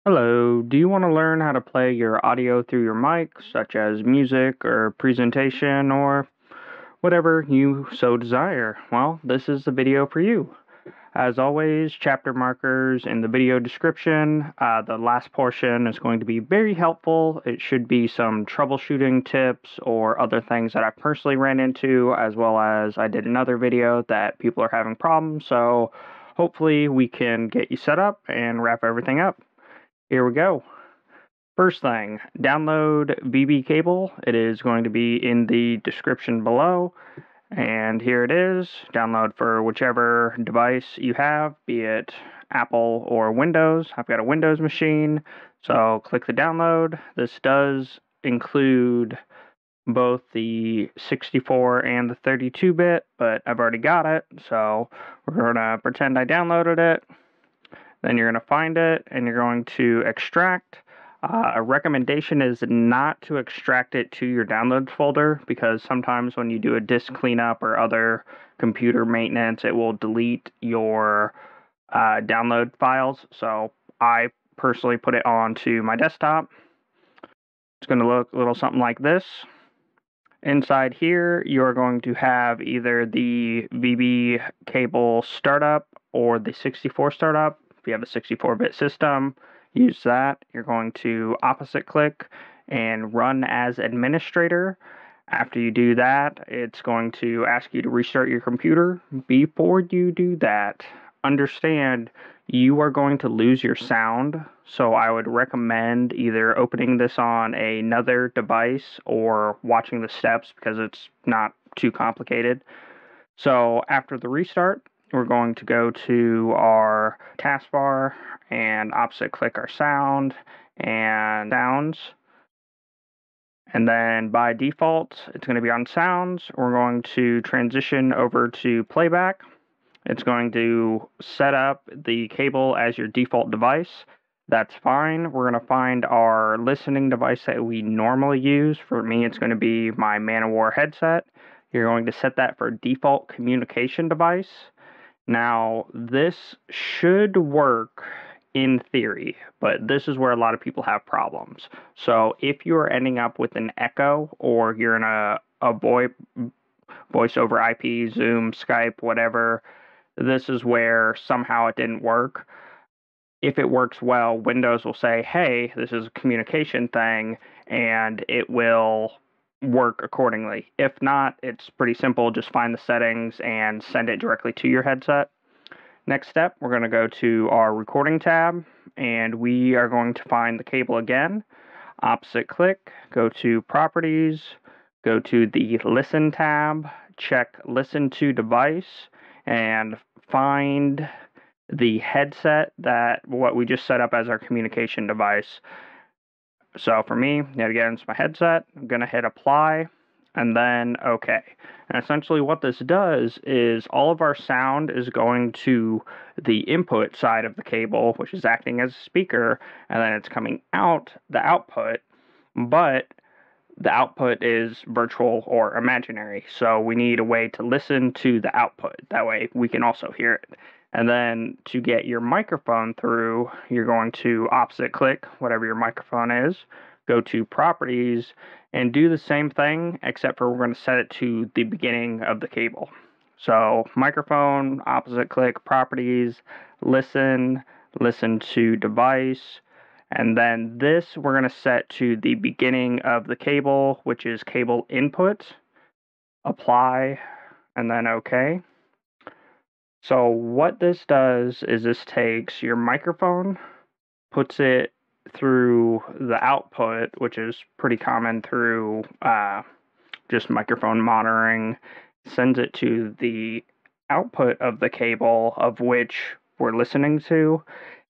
Hello, do you want to learn how to play your audio through your mic, such as music or presentation or whatever you so desire? Well, this is the video for you. As always, chapter markers in the video description. The last portion is going to be very helpful. It should be some troubleshooting tips or other things that I personally ran into, as well as I did another video that people are having problems. So hopefully we can get you set up and wrap everything up. Here we go. First thing, download VB cable. It is going to be in the description below. And here it is. Download for whichever device you have, be it Apple or Windows. I've got a Windows machine, so click the download. This does include both the 64 and the 32-bit, but I've already got it, so we're going to pretend I downloaded it. Then you're going to find it, and you're going to extract. A recommendation is not to extract it to your downloads folder, because sometimes when you do a disk cleanup or other computer maintenance, it will delete your download files. So I personally put it onto my desktop. It's going to look a little something like this. Inside here, you're going to have either the VB cable startup or the 64 startup. If you have a 64-bit system, use that. You're going to opposite click and run as administrator. After you do that, it's going to ask you to restart your computer. Before you do that, understand you are going to lose your sound, so I would recommend either opening this on another device or watching the steps because it's not too complicated. So after the restart, we're going to go to our taskbar and opposite click our sound and sounds. And then by default, it's going to be on sounds. We're going to transition over to playback. It's going to set up the cable as your default device. That's fine. We're going to find our listening device that we normally use. For me, it's going to be my Man of War headset. You're going to set that for default communication device. Now, this should work in theory, but this is where a lot of people have problems. So if you're ending up with an echo, or you're in a voice over IP, Zoom, Skype, whatever, this is where somehow it didn't work. If it works well, Windows will say, hey, this is a communication thing, and it will work accordingly. If not, it's pretty simple. Just find the settings and send it directly to your headset. Next step, we're going to go to our recording tab, and we are going to find the cable again. Opposite click, go to properties, go to the listen tab, check listen to device, and find the headset that what we just set up as our communication device. So for me, yet again, it's my headset. I'm going to hit apply and then OK. And essentially what this does is all of our sound is going to the input side of the cable, which is acting as a speaker, and then it's coming out the output, but the output is virtual or imaginary. So we need a way to listen to the output. That way we can also hear it. And then to get your microphone through, you're going to opposite click whatever your microphone is, go to properties, and do the same thing, except for we're going to set it to the beginning of the cable. So microphone, opposite click, properties, listen to device, and then this we're going to set to the beginning of the cable, which is cable input, apply, and then OK. So what this does is this takes your microphone, puts it through the output, which is pretty common through just microphone monitoring, sends it to the output of the cable of which we're listening to.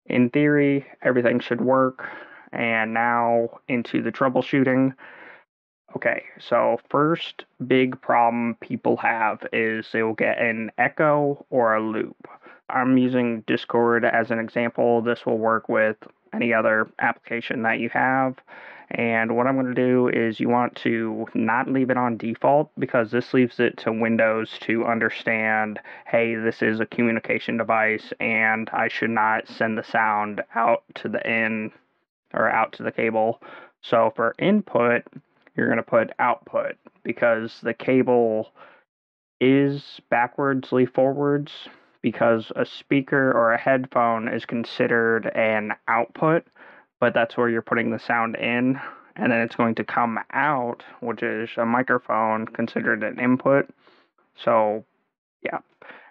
In theory, everything should work. And now into the troubleshooting. Okay, so first big problem people have is they will get an echo or a loop. I'm using Discord as an example. This will work with any other application that you have. And what I'm going to do is you want to not leave it on default, because this leaves it to Windows to understand, hey, this is a communication device and I should not send the sound out to the in or out to the cable. So for input, you're going to put output, because the cable is backwardsly forwards, because a speaker or a headphone is considered an output, but that's where you're putting the sound in, and then it's going to come out, which is a microphone, considered an input. So yeah.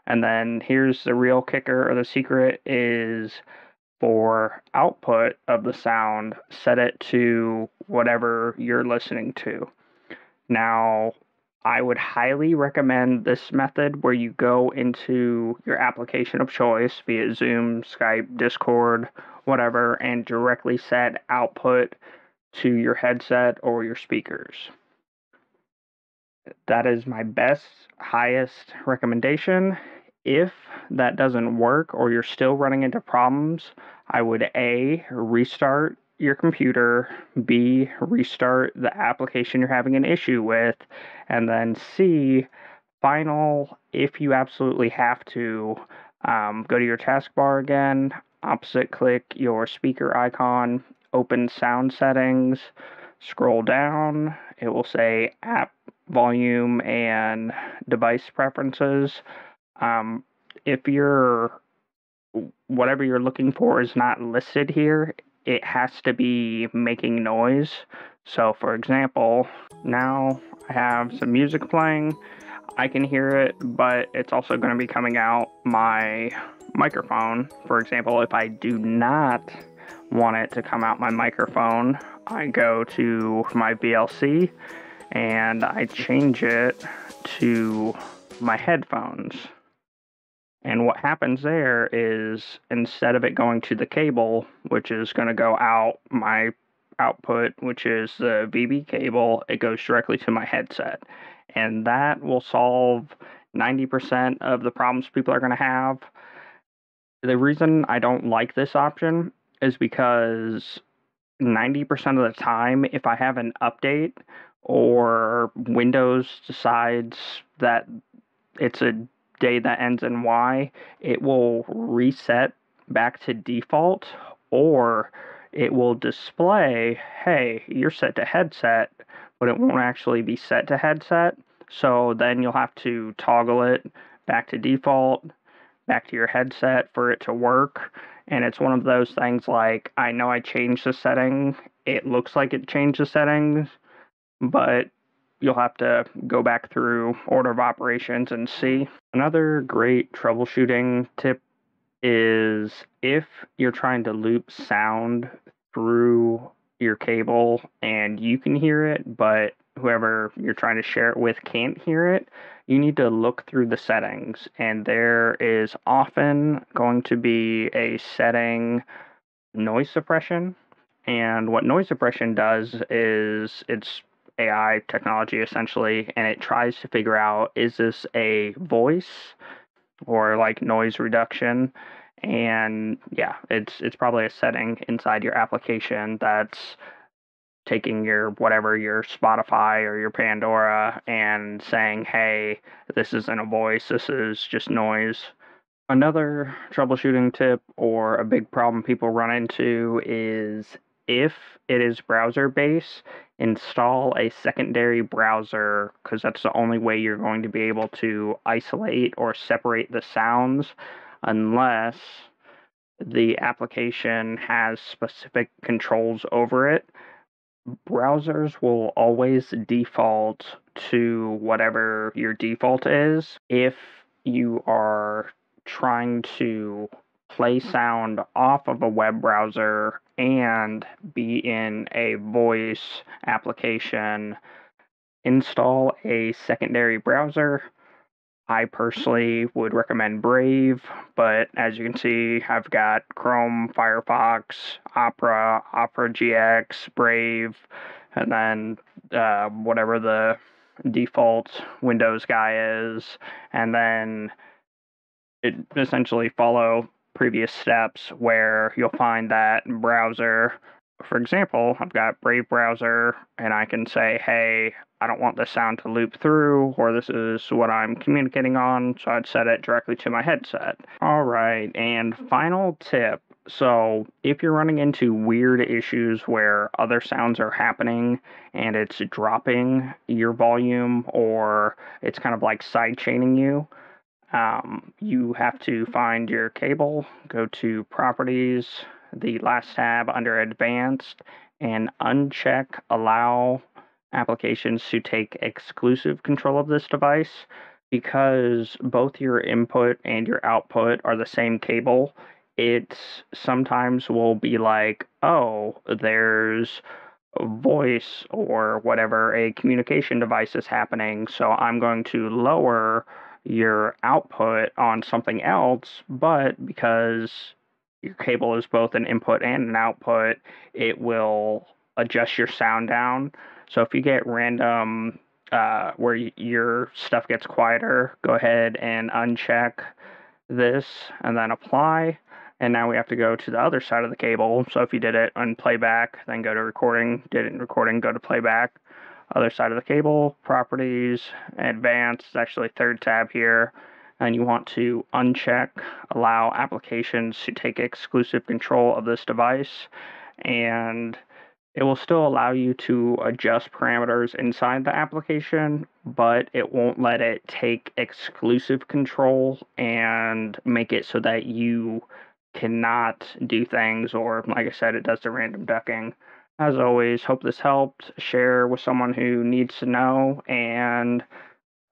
And then here's the real kicker, or the secret, is for output of the sound, set it to whatever you're listening to. Now, I would highly recommend this method, where you go into your application of choice, be it Zoom, Skype, Discord, whatever, and directly set output to your headset or your speakers. That is my best, highest recommendation. If that doesn't work, or you're still running into problems, I would A, restart your computer, B, restart the application you're having an issue with, and then C, final, if you absolutely have to, go to your taskbar again, opposite click your speaker icon, open sound settings, scroll down, it will say app volume and device preferences. If whatever you're looking for is not listed here, it has to be making noise. So for example, now I have some music playing. I can hear it, but it's also going to be coming out my microphone. For example, if I do not want it to come out my microphone, I go to my VLC and I change it to my headphones. And what happens there is, instead of it going to the cable, which is going to go out my output, which is the VB cable, it goes directly to my headset. And that will solve 90% of the problems people are going to have. The reason I don't like this option is because 90% of the time, if I have an update or Windows decides that it's a day that ends in Y, it will reset back to default, or it will display, hey, you're set to headset, but it won't actually be set to headset. So then you'll have to toggle it back to default, back to your headset for it to work. And it's one of those things, like, I know I changed the setting, it looks like it changed the settings, but you'll have to go back through order of operations and see. Another great troubleshooting tip is, if you're trying to loop sound through your cable and you can hear it, but whoever you're trying to share it with can't hear it, you need to look through the settings, and there is often going to be a setting, noise suppression. And what noise suppression does is, it's AI technology essentially, and it tries to figure out, is this a voice or like noise reduction? And yeah, it's probably a setting inside your application that's taking your whatever, your Spotify or your Pandora, and saying, hey, this isn't a voice, this is just noise. Another troubleshooting tip, or a big problem people run into, is if it is browser-based, install a secondary browser, because that's the only way you're going to be able to isolate or separate the sounds, unless the application has specific controls over it. Browsers will always default to whatever your default is. If you are trying to play sound off of a web browser and be in a voice application, install a secondary browser. I personally would recommend Brave, but as you can see, I've got Chrome, Firefox, Opera, Opera GX, Brave, and then whatever the default Windows guy is, and then it essentially follow previous steps, where you'll find that browser, for example, I've got Brave browser and I can say, hey, I don't want this sound to loop through, or this is what I'm communicating on, so I'd set it directly to my headset. All right, and final tip. So, if you're running into weird issues where other sounds are happening and it's dropping your volume or it's kind of like side chaining you, you have to find your cable, go to Properties, the last tab under Advanced, and uncheck Allow applications to take exclusive control of this device. Because both your input and your output are the same cable, it sometimes will be like, oh, there's a voice or whatever, a communication device is happening, so I'm going to lower your output on something else, but because your cable is both an input and an output, it will adjust your sound down. So if you get random where your stuff gets quieter, go ahead and uncheck this and then apply. And now we have to go to the other side of the cable. So if you did it on playback, then go to recording, did it in recording, go to playback. Other side of the cable, properties, advanced, it's actually third tab here. And you want to uncheck allow applications to take exclusive control of this device. And it will still allow you to adjust parameters inside the application, but it won't let it take exclusive control and make it so that you cannot do things, or like I said, it does the random ducking. As always, hope this helped. Share with someone who needs to know, and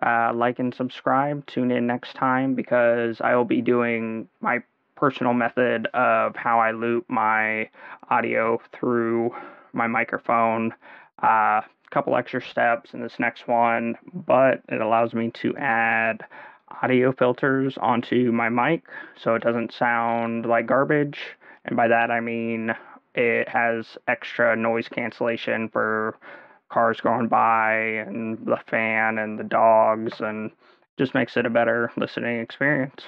like and subscribe. Tune in next time because I will be doing my personal method of how I loop my audio through my microphone. A couple extra steps in this next one, but it allows me to add audio filters onto my mic so it doesn't sound like garbage. And by that I mean it has extra noise cancellation for cars going by and the fan and the dogs, and just makes it a better listening experience.